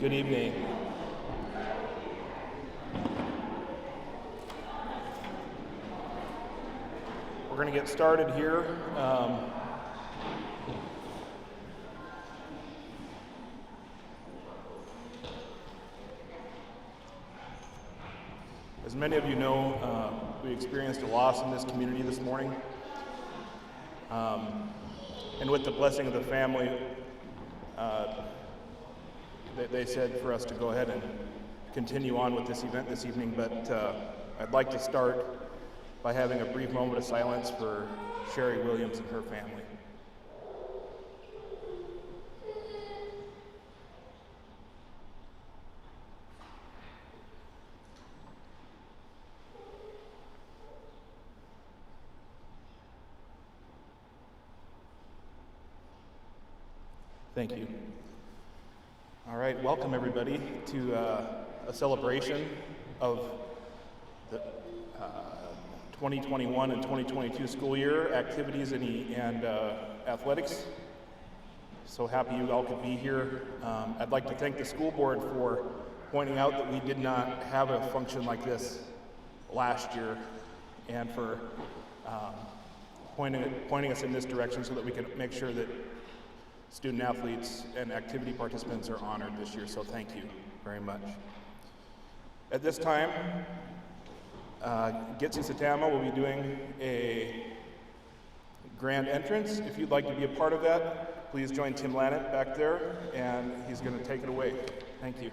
Good evening. We're going to get started here. As many of you know, we experienced a loss in this community this morning. And with the blessing of the family, they said for us to go ahead and continue on with this event this evening, but I'd like to start by having a brief moment of silence for Sherry Williams and her family. Thank you. All right, welcome everybody to a celebration of the 2021 and 2022 school year activities and athletics. So happy you all could be here. I'd like to thank the school board for pointing out that we did not have a function like this last year, and for pointing us in this direction so that we can make sure that student athletes and activity participants are honored this year, so thank you very much. At this time, Gitsi Satama will be doing a grand entrance. If you'd like to be a part of that, please join Tim Lannett back there, and he's going to take it away. Thank you.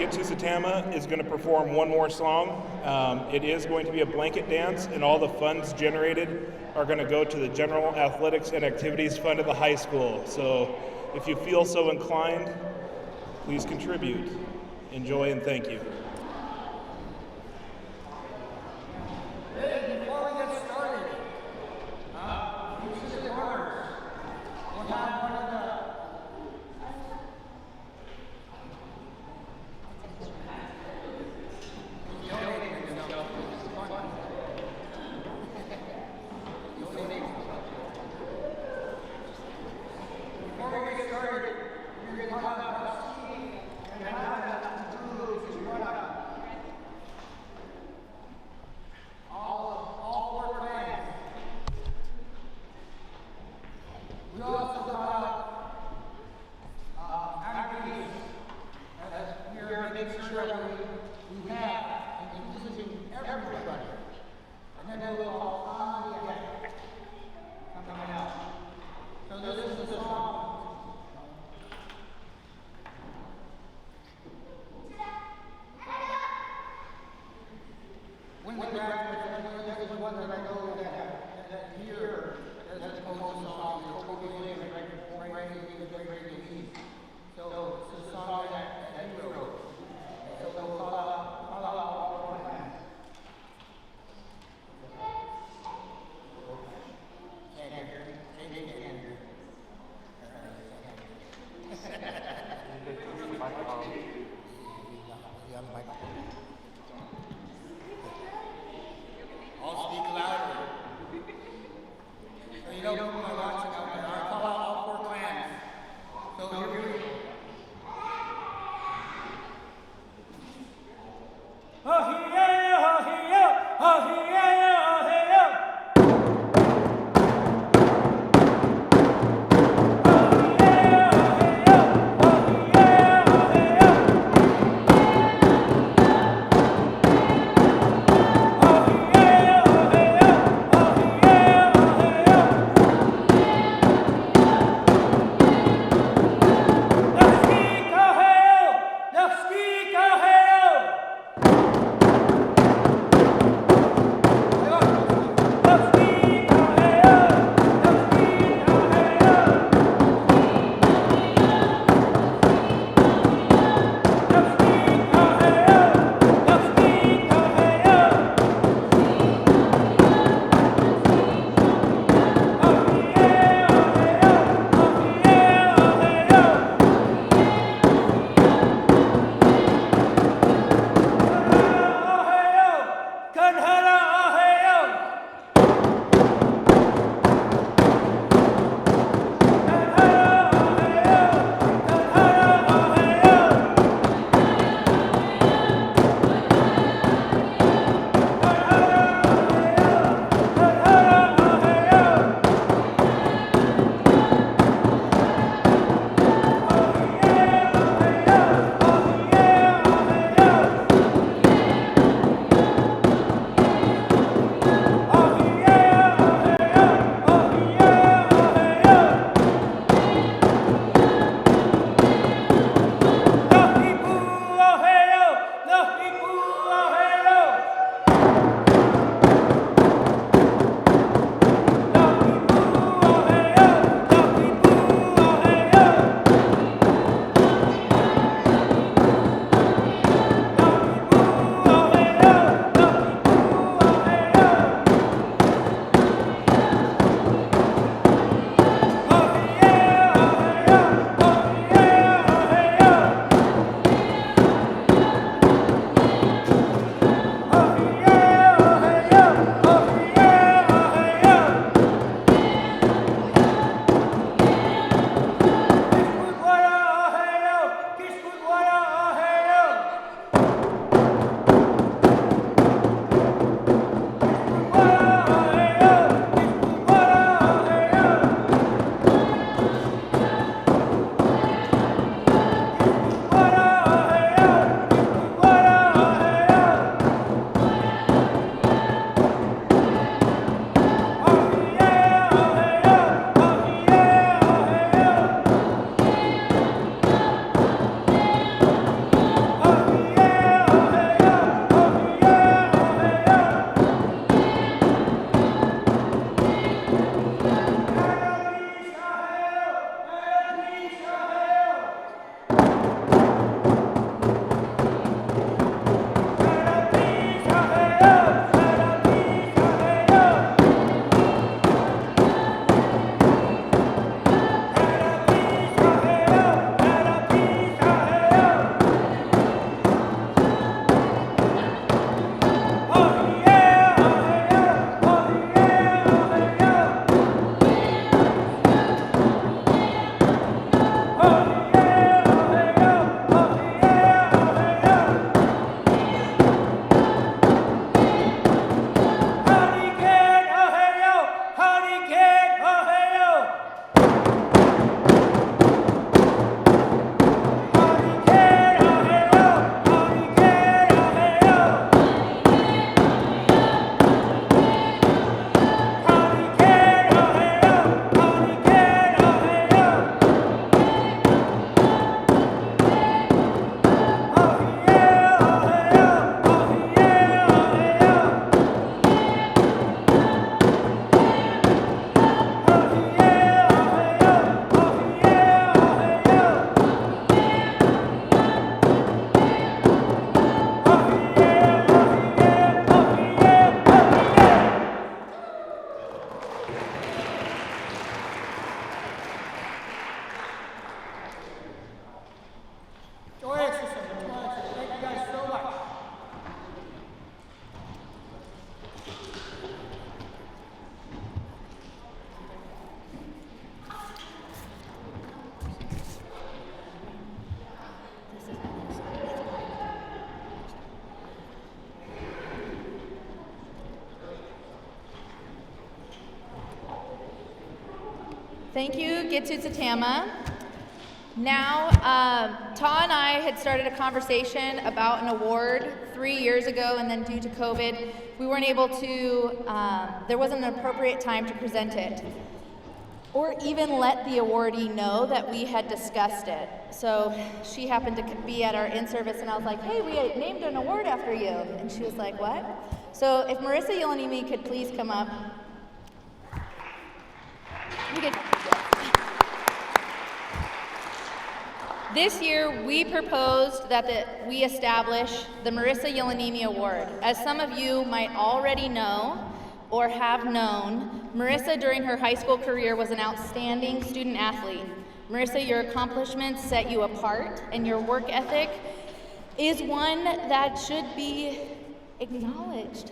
Get to Satama is going to perform one more song. It is going to be a blanket dance, and all the funds generated are going to go to the General Athletics and Activities Fund of the high school. So if you feel so inclined, please contribute. Enjoy and thank you. Before we get started, this is the corners. We'll have one of the before we get started, you're going to talk about skiing and how to do is run up. All four plans. We also talk about activities as we are making sure that we have and using everybody. And then we'll all on the end coming out. So this is the song. When we graduate, that is one that I know that here, as opposed to songs, so it's a song that he wrote. So we'll call out all four plans. I'll speak louder. So you know who I'm watching out there. I'll call out all four clans. So here we go. Thank you, Gitsu Tatama. Now, Ta and I had started a conversation about an award 3 years ago, and then due to COVID, we weren't able to, there wasn't an appropriate time to present it, or even let the awardee know that we had discussed it. So she happened to be at our in-service, and I was like, hey, we named an award after you. And she was like, what? So if Marissa Yelanimi could please come up. We could. This year, we proposed that we establish the Marissa Yelanimi Award. As some of you might already know or have known, Marissa during her high school career was an outstanding student athlete. Marissa, your accomplishments set you apart, and your work ethic is one that should be acknowledged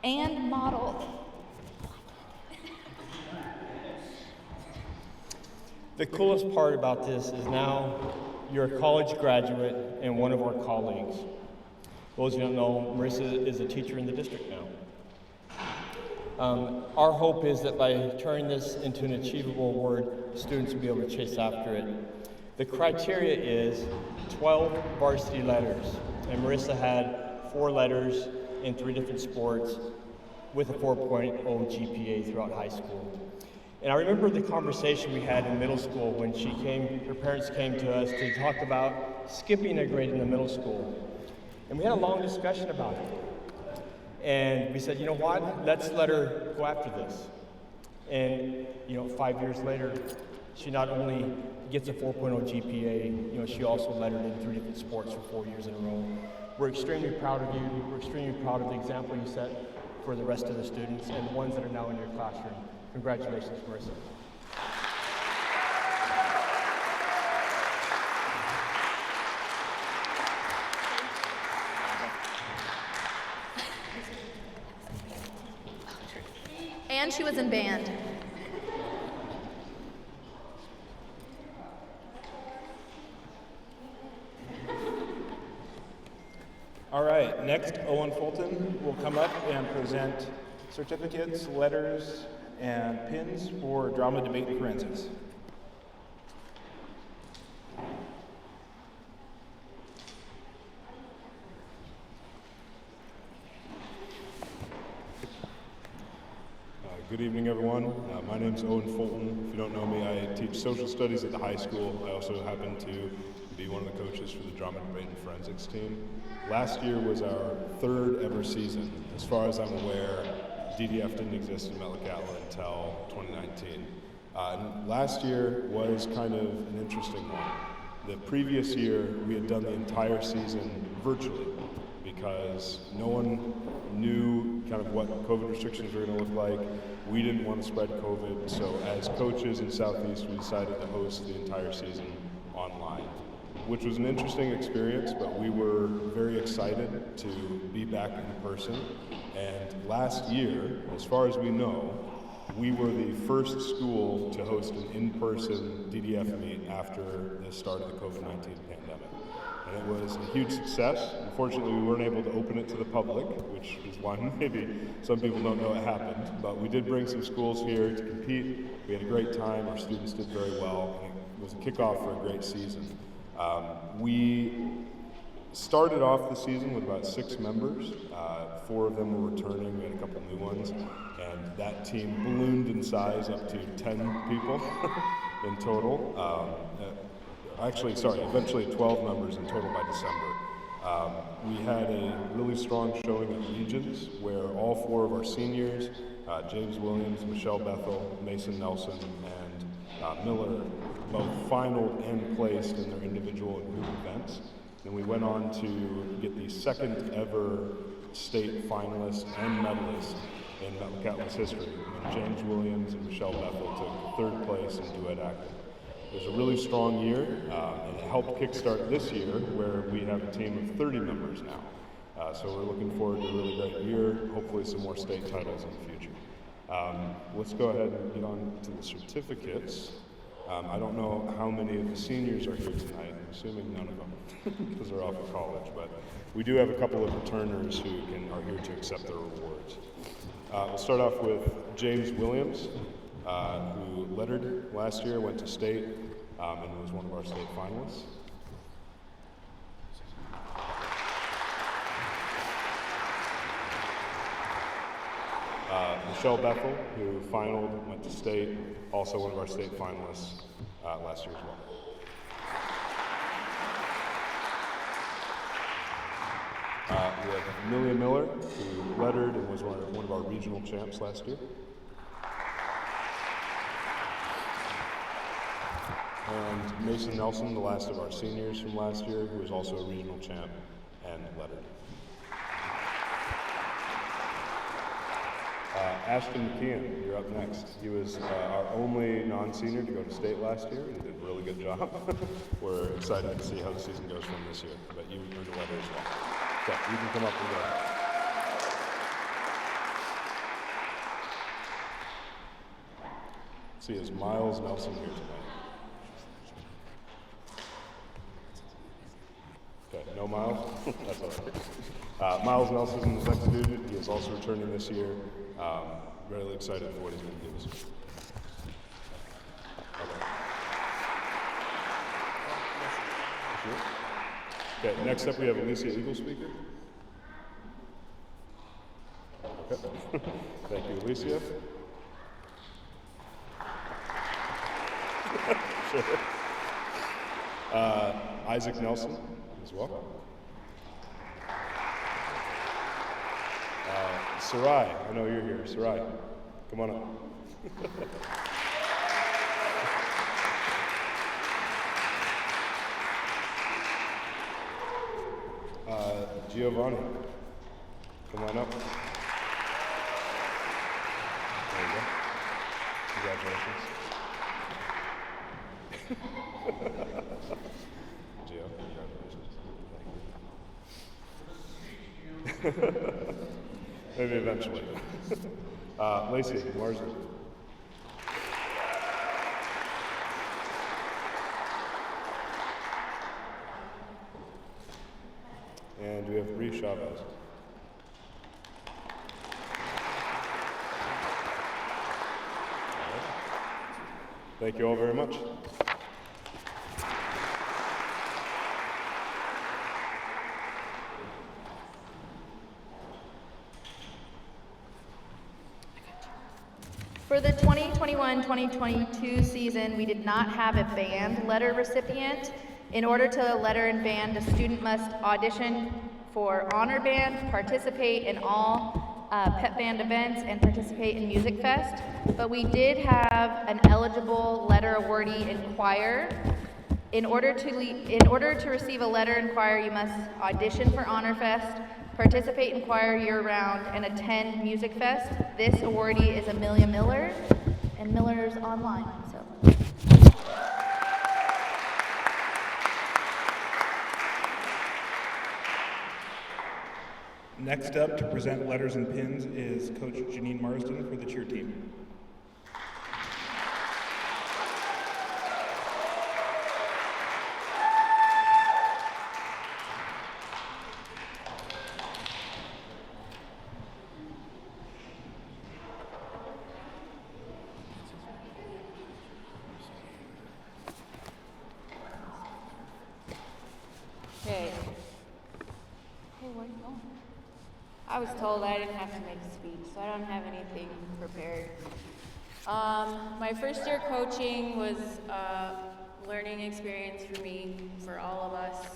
and modeled. The coolest part about this is now you're a college graduate and one of our colleagues. Those who don't know, Marissa is a teacher in the district now. Our hope is that by turning this into an achievable award, students will be able to chase after it. The criteria is 12 varsity letters, and Marissa had 4 letters in 3 different sports with a 4.0 GPA throughout high school. And I remember the conversation we had in middle school when her parents came to us to talk about skipping a grade in the middle school. And we had a long discussion about it. And we said, you know what, let's let her go after this. And 5 years later, she not only gets a 4.0 GPA, she also lettered in 3 different sports for 4 years in a row. We're extremely proud of you. We're extremely proud of the example you set for the rest of the students and the ones that are now in your classroom. Congratulations, Marissa. And she was in band. All right, next Owen Fulton will come up and present certificates, letters, and pins for drama, debate, and forensics. Good evening, everyone. My name is Owen Fulton. If you don't know me, I teach social studies at the high school. I also happen to be one of the coaches for the drama, debate, and forensics team. Last year was our 3rd ever season. As far as I'm aware, DDF didn't exist in Metlakatla until 2019. Last year was kind of an interesting one. The previous year, we had done the entire season virtually because no one knew kind of what COVID restrictions were going to look like. We didn't want to spread COVID, so as coaches in Southeast, we decided to host the entire season online, which was an interesting experience, but we were very excited to be back in person. And last year, as far as we know, we were the first school to host an in-person DDF meet after the start of the COVID-19 pandemic. And it was a huge success. Unfortunately, we weren't able to open it to the public, which is why maybe some people don't know it happened. But we did bring some schools here to compete. We had a great time. Our students did very well. And it was a kickoff for a great season. We started off the season with about 6 members. 4 of them were returning. We had a couple new ones. And that team ballooned in size up to 10 people in total. Eventually 12 members in total by December. We had a really strong showing at Regions where all 4 of our seniors, James Williams, Michelle Bethel, Mason Nelson, and Miller, both finaled and placed in their individual and group events. And we went on to get the 2nd ever state finalist and medalist in Metlakatla's history when James Williams and Michelle Bethel took 3rd place in duet acting. It was a really strong year, and it helped kickstart this year where we have a team of 30 members now. So we're looking forward to a really great year, hopefully some more state titles in the future. Let's go ahead and get on to the certificates. I don't know how many of the seniors are here tonight. I'm assuming none of them because they're off at college, but we do have a couple of returners who are here to accept their rewards. We'll start off with James Williams. who lettered last year, went to state, and was one of our state finalists. Michelle Bethel, who finaled, went to state, also one of our state finalists last year as well. We have Amelia Miller, who lettered and was one of our regional champs last year. And Mason Nelson, the last of our seniors from last year, who was also a regional champ and lettered. Ashton McKeon, you're up next. He was our only non-senior to go to state last year. He did a really good job. We're excited to see how the season goes from this year, but you earned a letter as well. So you can come up and go. See, is Miles Nelson here tonight? Okay, no Miles? That's all right. Miles Nelson is the next student. He is also returning this year. Really excited for what he's going to do this year. Okay. Okay, next up we have Alicia Eaglespeaker. Okay. Thank you, Alicia. Sure. Isaac Nelson as well. Sarai, I know you're here. Sarai, come on up. Giovanni, come on up. There you go. Congratulations. Gio, congratulations. Maybe eventually. Lacey Marsden. And we have Bree Chavez. Thank you all very much. For the 2021-2022 season, we did not have a band letter recipient. In order to letter in band, a student must audition for honor band, participate in all pep band events, and participate in Music Fest. But we did have an eligible letter awardee in choir. In order to receive a letter in choir, you must audition for Honor Fest, participate in choir year-round, and attend Music Fest. This awardee is Amelia Miller, and Miller's online, so. Next up to present letters and pins is Coach Janine Marsden for the cheer team. Okay. Hey, where are you going? I was told I didn't have to make a speech, so I don't have anything prepared. My first year coaching was a learning experience for me, for all of us.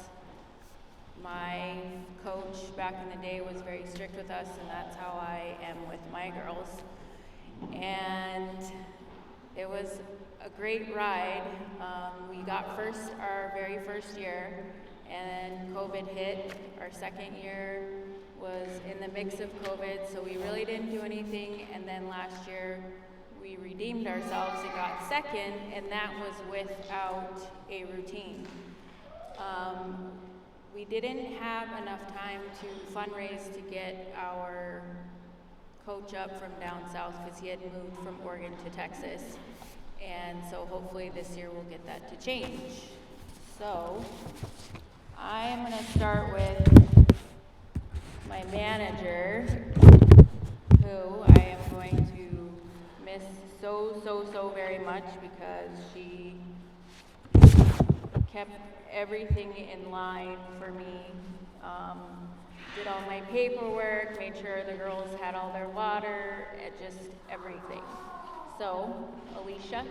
My coach back in the day was very strict with us, and that's how I am with my girls. And it was a great ride. We got first our very first year, and COVID hit. Our second year was in the mix of COVID, so we really didn't do anything. And then last year, we redeemed ourselves and got second, and that was without a routine. We didn't have enough time to fundraise to get our coach up from down south because he had moved from Oregon to Texas. And so hopefully this year we'll get that to change. So I'm going to start with my manager, who I am going to miss so very much because she kept everything in line for me. Did all my paperwork, made sure the girls had all their water, and just everything. So, Alicia.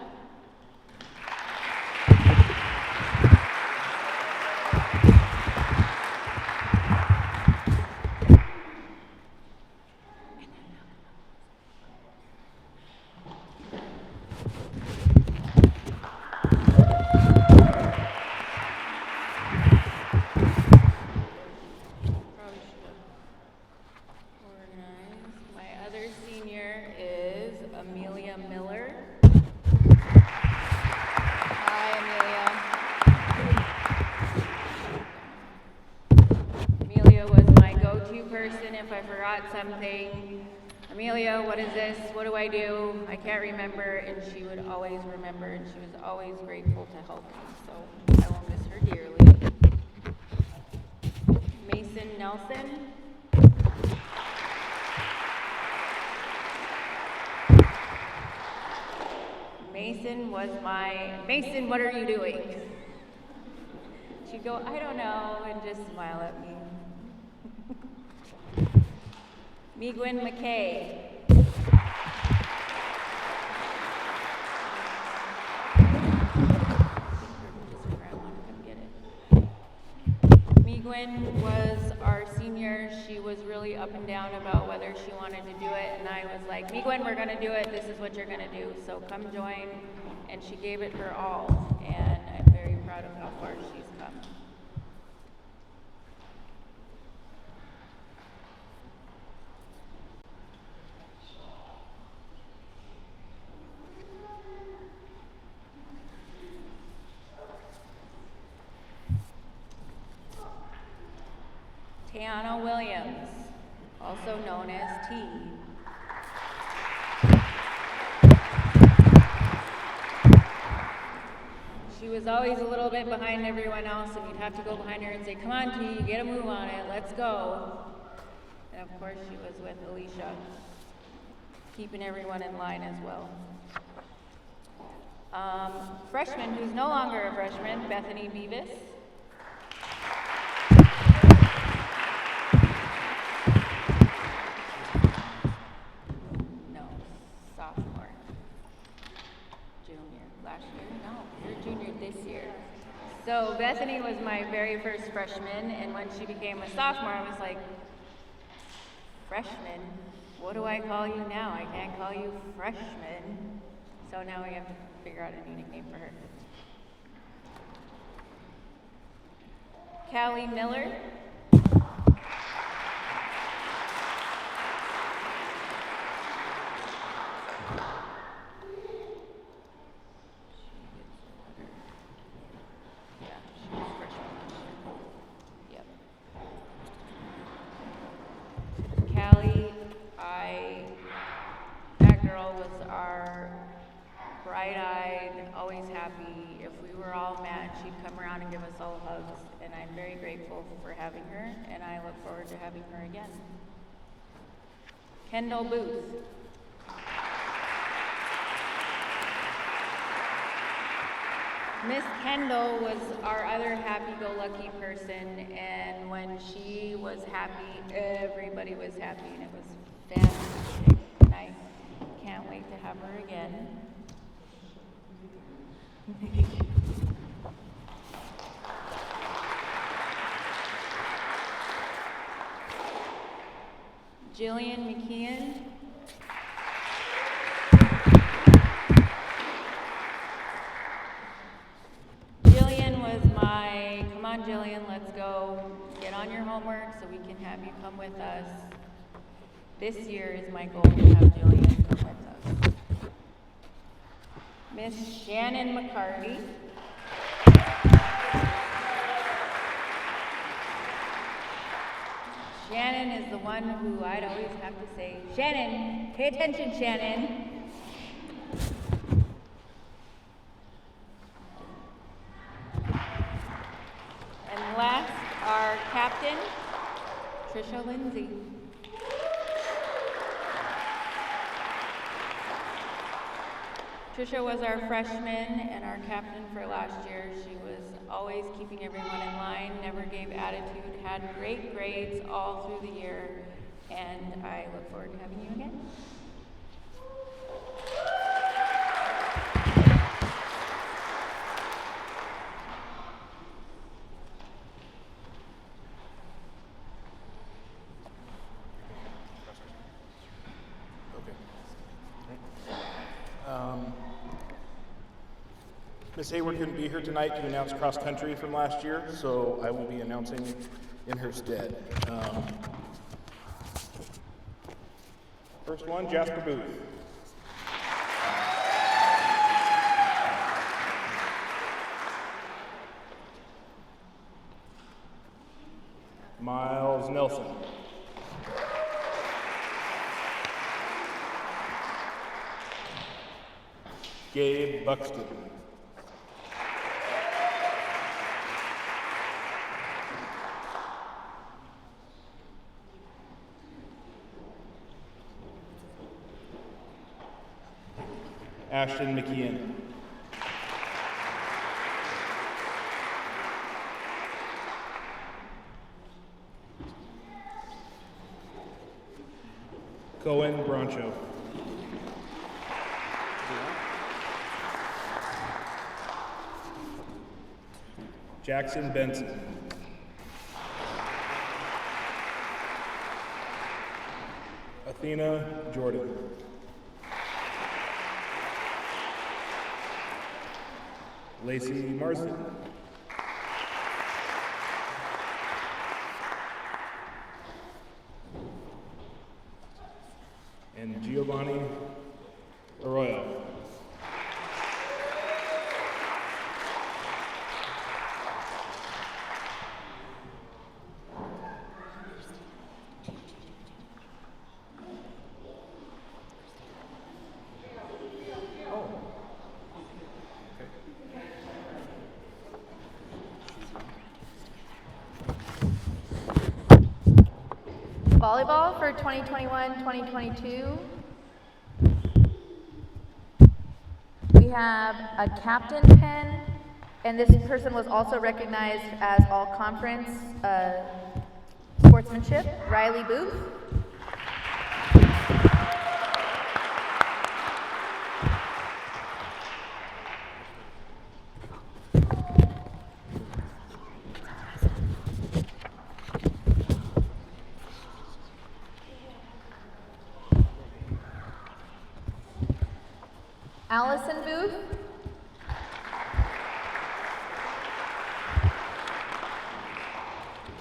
If I forgot something, Amelia, what is this? What do I do? I can't remember, and she would always remember, and she was always grateful to help me, so I will miss her dearly. Mason Nelson. Mason, what are you doing? She'd go, I don't know, and just smile at me. Migwin McKay. Migwin was our senior. She was really up and down about whether she wanted to do it, and I was like, Migwin, we're going to do it. This is what you're going to do, so come join. And she gave it her all, and I'm very proud of how far she's come. Tiana Williams, also known as T. She was always a little bit behind everyone else, and you'd have to go behind her and say, come on, T, get a move on it, let's go. And of course, she was with Alicia, keeping everyone in line as well. Freshman, who's no longer a freshman, Bethany Beavis. So Bethany was my very first freshman, and when she became a sophomore, I was like, freshman? What do I call you now? I can't call you freshman. So now we have to figure out a new nickname for her. Callie Miller. Bright-eyed, always happy. If we were all mad, she'd come around and give us all hugs, and I'm very grateful for having her, and I look forward to having her again. Kendall Booth. Miss Kendall was our other happy-go-lucky person, and when she was happy, everybody was happy, and it was fantastic, and I can't wait to have her again. Jillian McKeon. Jillian was my, come on Jillian, let's go. Get on your homework so we can have you come with us. This year is my goal to have Jillian come with us. Miss Shannon McCarty. Shannon is the one who I'd always have to say, Shannon, pay attention, Shannon. And last, our captain, Trisha Lindsay. Trisha was our freshman and our captain for last year. She was always keeping everyone in line, never gave attitude, had great grades all through the year, and I look forward to having you again. Ms. Hayward couldn't be here tonight to announce cross country from last year, so I will be announcing in her stead. First one, Jasper Booth. Miles Nelson. Gabe Buxton. Ashton McKeon. Cohen Broncho. Jackson Benson. Athena Jordan. Lacey Marsden. And Giovanni Arroyo. Volleyball for 2021-2022. We have a captain pin, and this person was also recognized as all conference sportsmanship, Riley Booth. Allison Booth.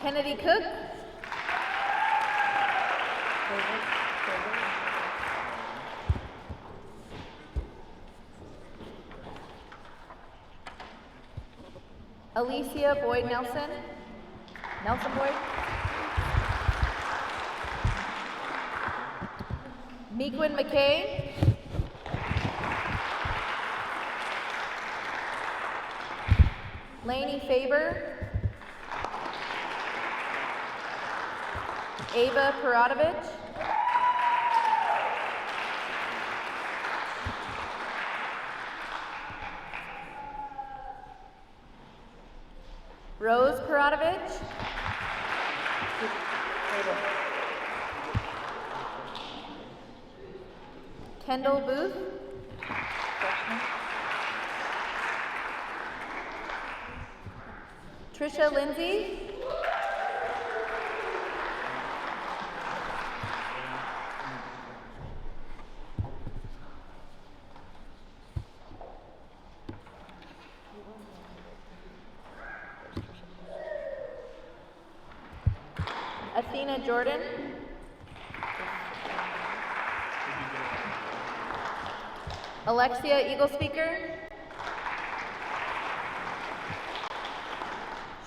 Kennedy Cook. Alicia Boyd Nelson. Nelson Boyd. Meekwin McKay. Lainey Faber. Ava Paratovich. Rose Paratovich. Kendall Booth. Trisha Lindsay. Athena Jordan. Alexia Eagle Speaker.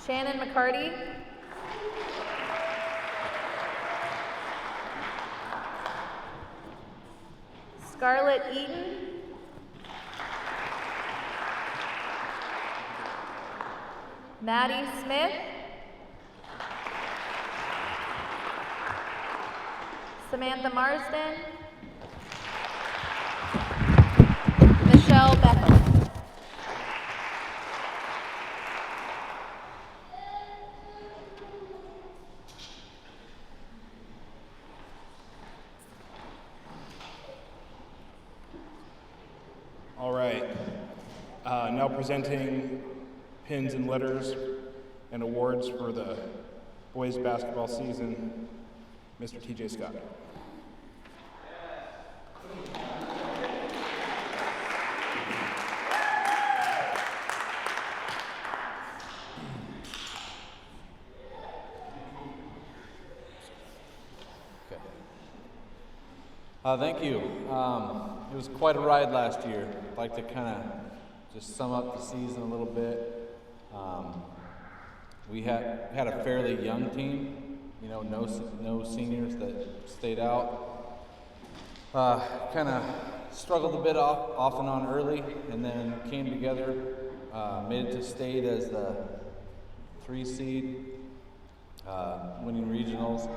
Shannon McCarty. Scarlett Eaton. Maddie Smith. Samantha Marsden. Michelle right. Now presenting pins and letters and awards for the boys basketball season, Mr. TJ Scott. Thank you. It was quite a ride last year. I'd like to kind of just sum up the season a little bit. We had a fairly young team, you know, no seniors that stayed out. Kind of struggled a bit off and on early, and then came together, made it to state as the 3 seed, winning regionals.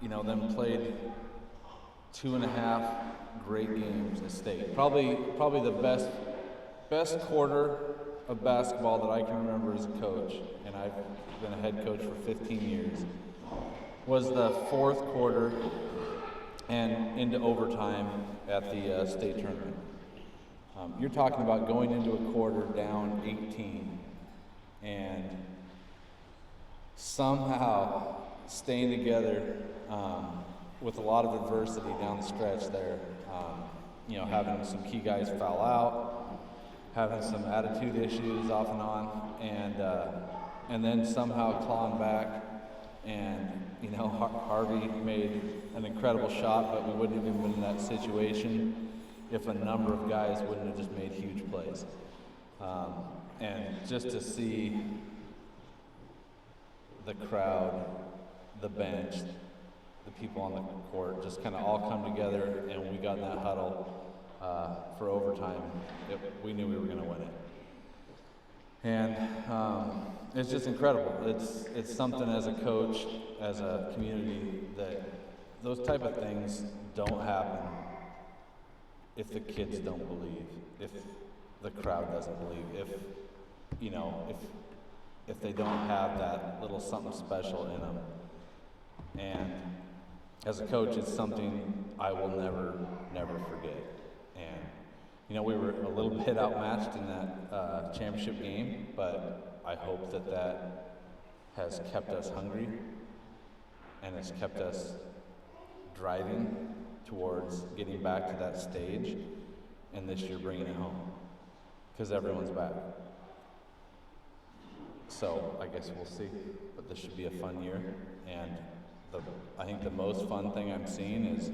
You know, then played 2.5 great games at state. Probably the best quarter of basketball that I can remember as a coach, and I've been a head coach for 15 years, was the 4th quarter and into overtime at the state tournament. You're talking about going into a quarter down 18 and somehow staying together with a lot of adversity down the stretch there. You know, having some key guys foul out, having some attitude issues off and on, and then somehow clawing back. And you know, Harvey made an incredible shot, but we wouldn't have even been in that situation if a number of guys wouldn't have just made huge plays. And just to see the crowd, the bench, the people on the court just kind of all come together, and when we got in that huddle for overtime, we knew we were going to win it. And it's just incredible. It's something as a coach, as a community, that those type of things don't happen if the kids don't believe, if the crowd doesn't believe, if they don't have that little something special in them. And as a coach, it's something I will never forget. And you know, we were a little bit outmatched in that championship game, but I hope that has kept us hungry and has kept us driving towards getting back to that stage, and this year bringing it home, because everyone's back. So I guess we'll see, but this should be a fun year. And I think the most fun thing I'm seeing is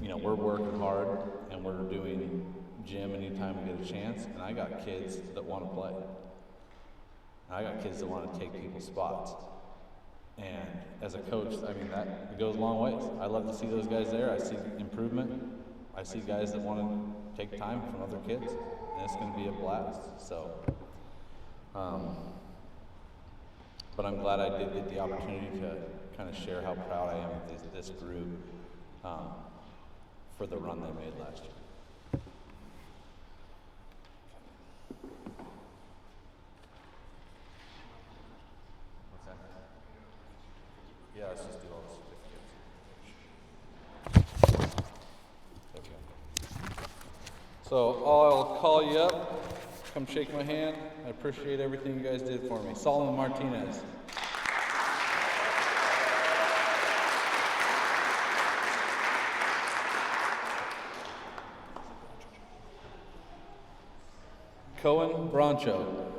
you know, we're working hard and we're doing gym anytime we get a chance, and I got kids that want to play. And I got kids that want to take people's spots. And as a coach, I mean, it goes a long ways. I love to see those guys there. I see improvement. I see guys that want to take time from other kids, and it's going to be a blast. So, but I'm glad I did get the opportunity to kind of share how proud I am of this group for the run they made last year. What's that? Yeah, let's just do all the certificates. Okay. So I'll call you up, come shake my hand. I appreciate everything you guys did for me. Solomon Martinez. Cohen Broncho.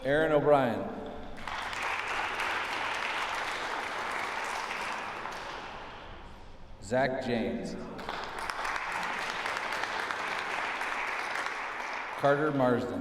Aaron O'Brien. Zach James. Carter Marsden.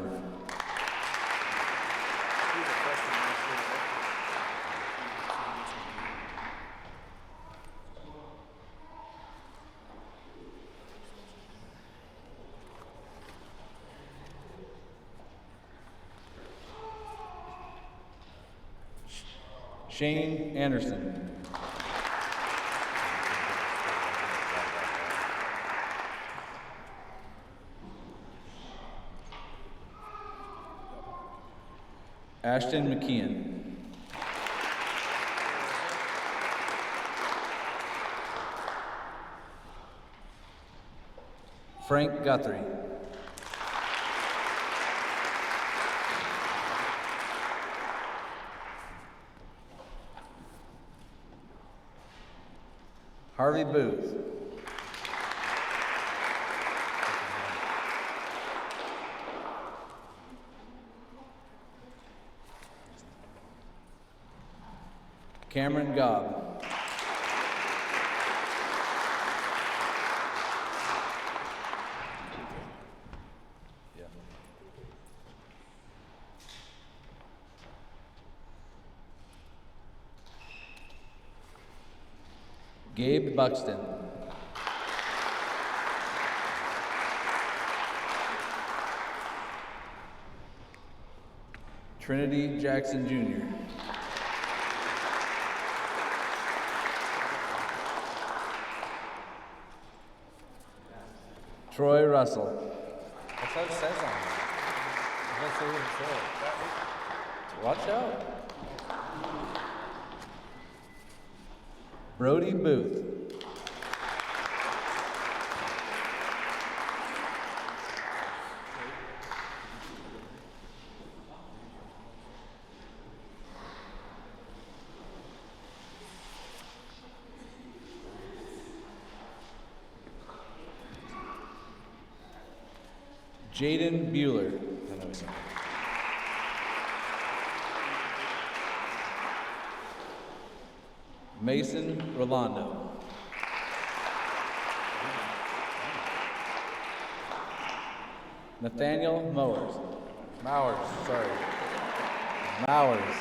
Shane Anderson. Ashton McKeon. Frank Guthrie. Harvey Booth. Cameron Gobb. Yeah. Gabe Buxton. Trinity Jackson Jr. Troy Russell. That's what it says on it. That's what it says. Watch out. Brody Booth. Jaden Bueller. I know he's not. Mason Rolando. Nathaniel Mowers. Sorry. Mowers.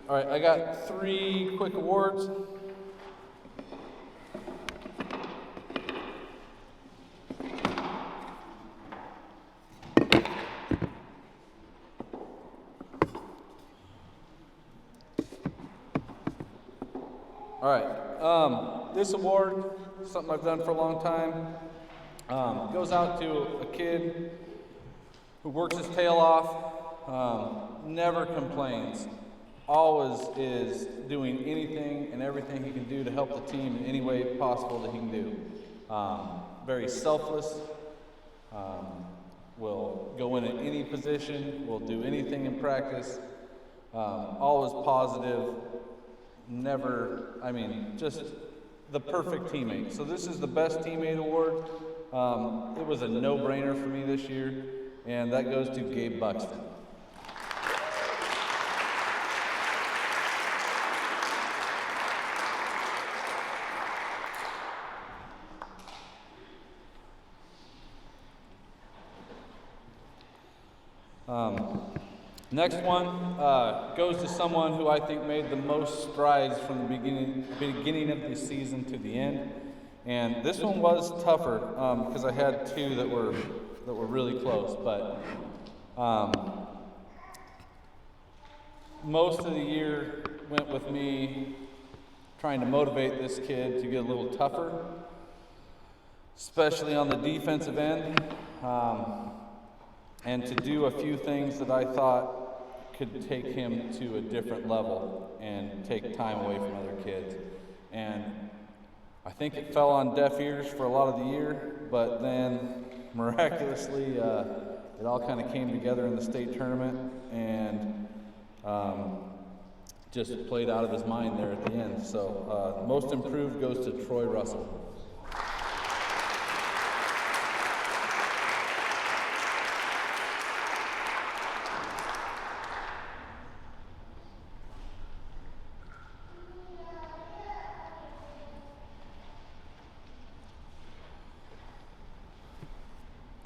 All right, I got 3 quick awards. All right, this award, something I've done for a long time, goes out to a kid who works his tail off, never complains, always is doing anything and everything he can do to help the team in any way possible that he can do. Very selfless, will go in at any position, will do anything in practice, always positive, never, just the perfect teammate. So this is the Best Teammate Award. It was a no-brainer for me this year, and that goes to Gabe Buxton. Next one goes to someone who I think made the most strides from the beginning of the season to the end, and this one was tougher because I had 2 that were really close. But most of the year went with me trying to motivate this kid to get a little tougher, especially on the defensive end. And to do a few things that I thought could take him to a different level and take time away from other kids. And I think it fell on deaf ears for a lot of the year, but then miraculously it all kind of came together in the state tournament and just played out of his mind there at the end. So most improved goes to Troy Russell.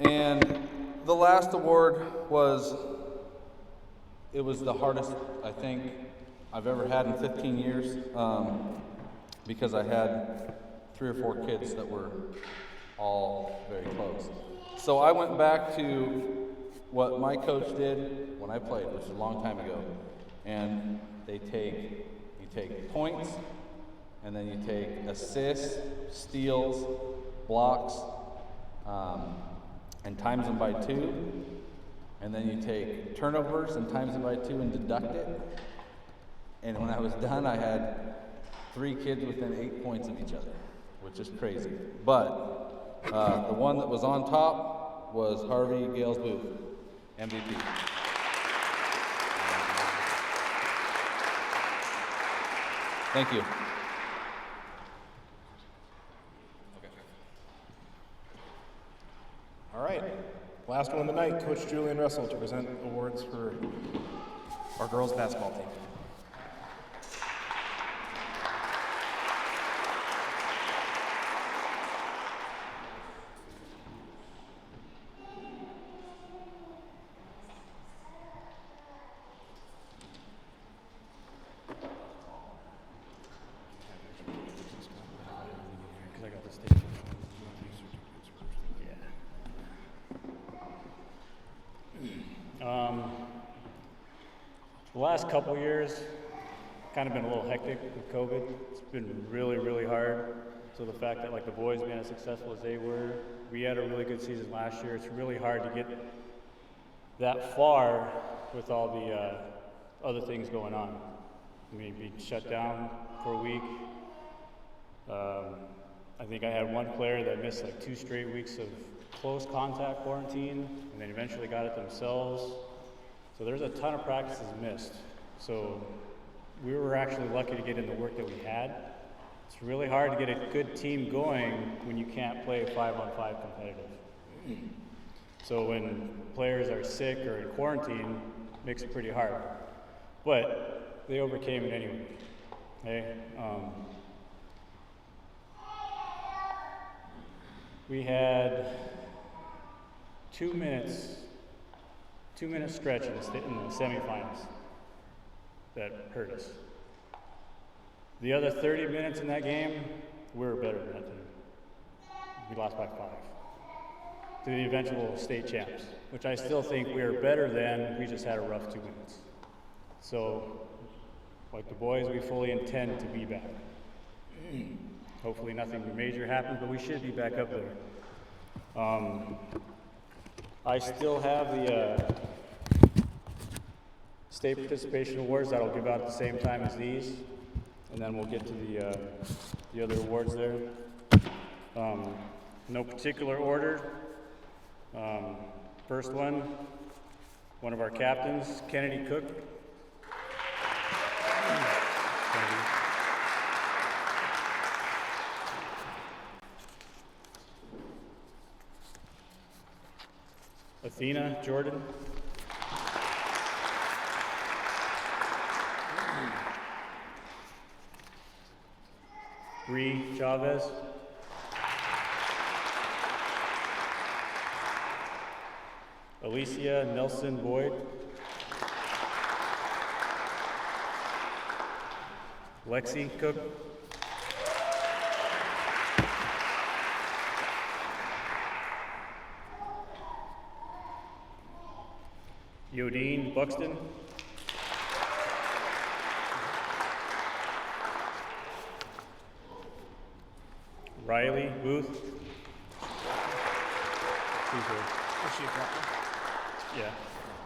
And the last award was the hardest, I think, I've ever had in 15 years because I had 3 or 4 kids that were all very close. So I went back to what my coach did when I played, which was a long time ago. And you take points, and then you take assists, steals, blocks, and times them by 2, and then you take turnovers and times them by 2 and deduct it. And when I was done, I had 3 kids within 8 points of each other. which is crazy. But the one that was on top was Harvey Gales Booth, MVP. Thank you. All right, last one tonight, Coach Julian Russell to present awards for our girls basketball team. The last couple years, kind of been a little hectic with COVID. It's been really, really hard. So the fact that like the boys being as successful as they were, we had a really good season last year. It's really hard to get that far with all the other things going on. I mean, being shut down for a week. I think I had one player that missed like 2 straight weeks of close contact quarantine, and then eventually got it themselves. So there's a ton of practices missed. So we were actually lucky to get in the work that we had. It's really hard to get a good team going when you can't play 5-on-5 competitive. So when players are sick or in quarantine, it makes it pretty hard. But they overcame it anyway. Okay? We had 2 minutes, 2-minute stretch in the semifinals that hurt us. The other 30 minutes in that game, we were better than that team. We lost by 5 to the eventual state champs, which I still think we are better than. We just had a rough 2 minutes. So, like the boys, we fully intend to be back. Hopefully nothing major happens, but we should be back up there. I still have the state participation awards that I'll give out at the same time as these, and then we'll get to the other awards there. No particular order. First one of our captains, Kennedy Cook. Athena Jordan. Bree Chavez. Alicia Nelson Boyd. Lexi Cook. Yodine Buxton. Riley Booth. She's here. Is she a captain? Yeah.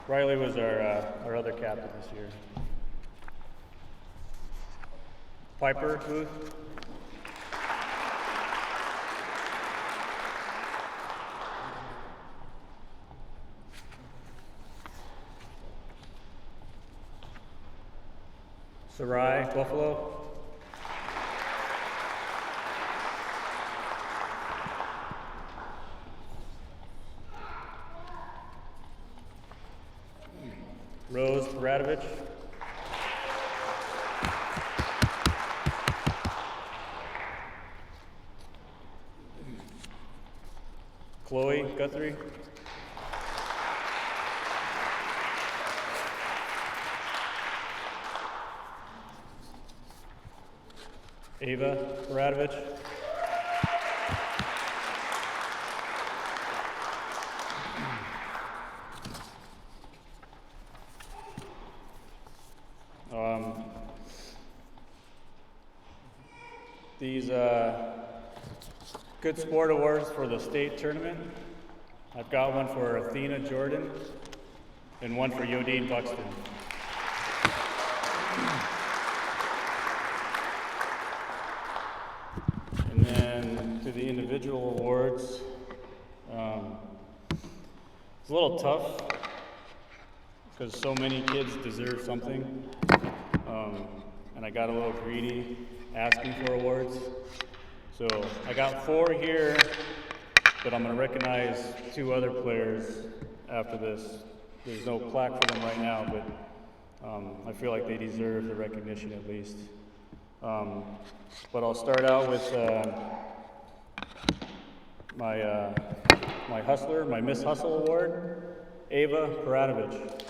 Riley was our other captain this year. Piper Booth. Sarai Buffalo. Rose Radovich. Chloe Guthrie. Ava Radovich. These Good Sport Awards for the state tournament. I've got one for Athena Jordan and one for Yodine Buxton. And then the individual awards. It's a little tough because so many kids deserve something. And I got a little greedy asking for awards. So I got 4 here, but I'm going to recognize 2 other players after this. There's no plaque for them right now, but I feel like they deserve the recognition at least. But I'll start out with my Hustler, my Miss Hustle Award, Ava Paratovich.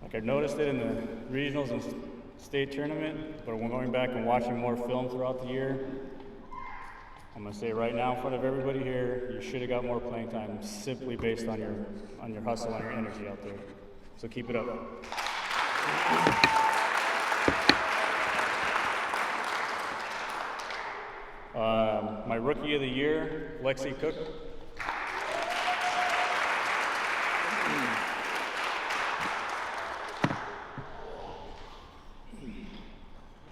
Like, I noticed it in the regionals and state tournament, but when going back and watching more film throughout the year, I'm gonna say right now in front of everybody here, you should have got more playing time simply based on your hustle and your energy out there. So keep it up. My Rookie of the Year, Lexi Cook.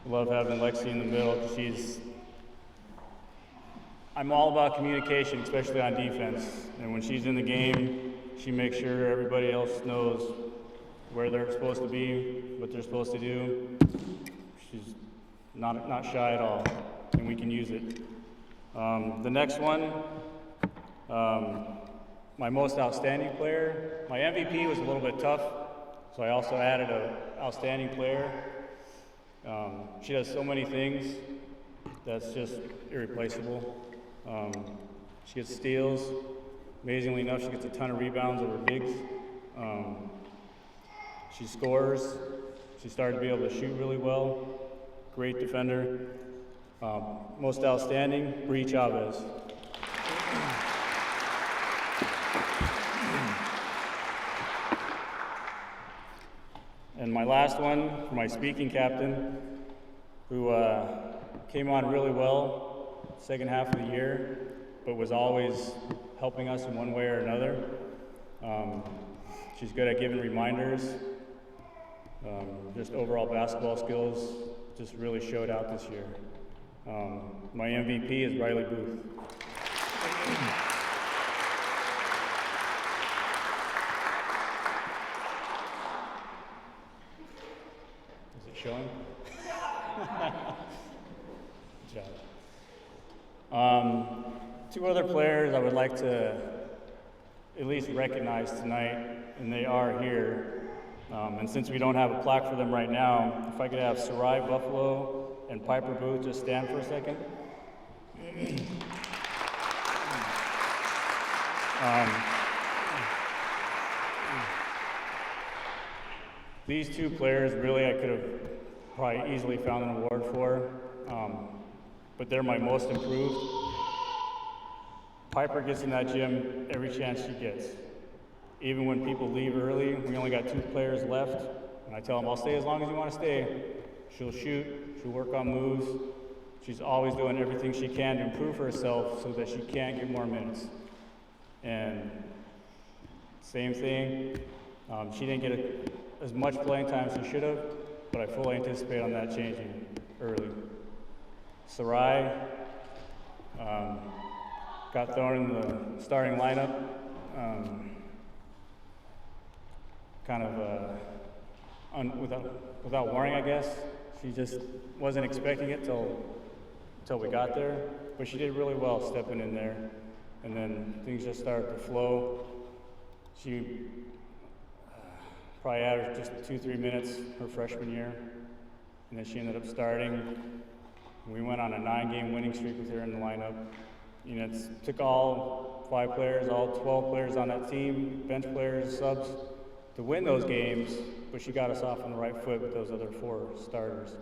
Love having Lexi in the middle. I'm all about communication, especially on defense. And when she's in the game, she makes sure everybody else knows where they're supposed to be, what they're supposed to do. She's not shy at all, and we can use it. The next one, my most outstanding player. My MVP was a little bit tough, so I also added an outstanding player. She does so many things that's just irreplaceable. She gets steals. Amazingly enough, she gets a ton of rebounds over bigs. She scores. She started to be able to shoot really well. Great defender. Most outstanding, Bree Chavez. And my last one, for my speaking captain, who came on really well second half of the year, but was always helping us in one way or another. She's good at giving reminders. Just overall basketball skills just really showed out this year. My MVP is Riley Booth. Is it showing? Good job. 2 other players I would like to at least recognize tonight, and they are here. And since we don't have a plaque for them right now, if I could have Sarai Buffalo and Piper Booth just stand for a second. These 2 players, really, I could have probably easily found an award for, but they're my most improved. Piper gets in that gym every chance she gets. Even when people leave early, we only got 2 players left, and I tell them, I'll stay as long as you want to stay. She'll shoot, she'll work on moves. She's always doing everything she can to improve herself so that she can get more minutes. And same thing, she didn't get as much playing time as she should have, but I fully anticipate on that changing early. Sarai got thrown in the starting lineup. Without warning, I guess. She just wasn't expecting it till we got there, but she did really well stepping in there, and then things just started to flow. She probably averaged just 2-3 minutes her freshman year, and then she ended up starting. We went on a 9-game winning streak with her in the lineup. You know, it took all 5 players, all 12 players on that team, bench players, subs, to win those games, but she got us off on the right foot with those other 4 starters.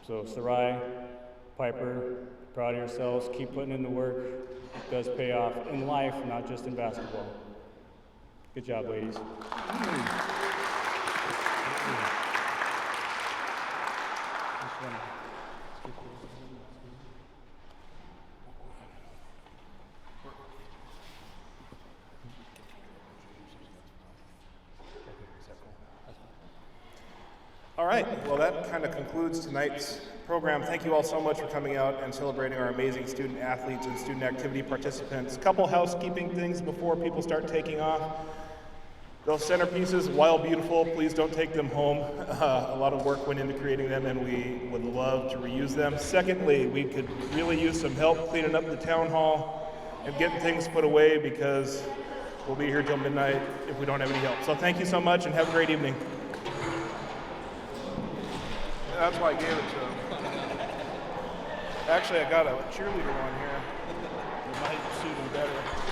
So Sarai, Piper, proud of yourselves. Keep putting in the work. It does pay off in life, not just in basketball. Good job, ladies. right, well that kind of concludes tonight's program. Thank you all so much for coming out and celebrating our amazing student athletes and student activity participants. Couple housekeeping things before people start taking off. Those centerpieces, while beautiful, please don't take them home. A lot of work went into creating them and we would love to reuse them. Secondly, we could really use some help cleaning up the town hall and getting things put away because we'll be here till midnight if we don't have any help. So thank you so much and have a great evening. That's why I gave it to him. Actually, I got a cheerleader one here. It might suit him better.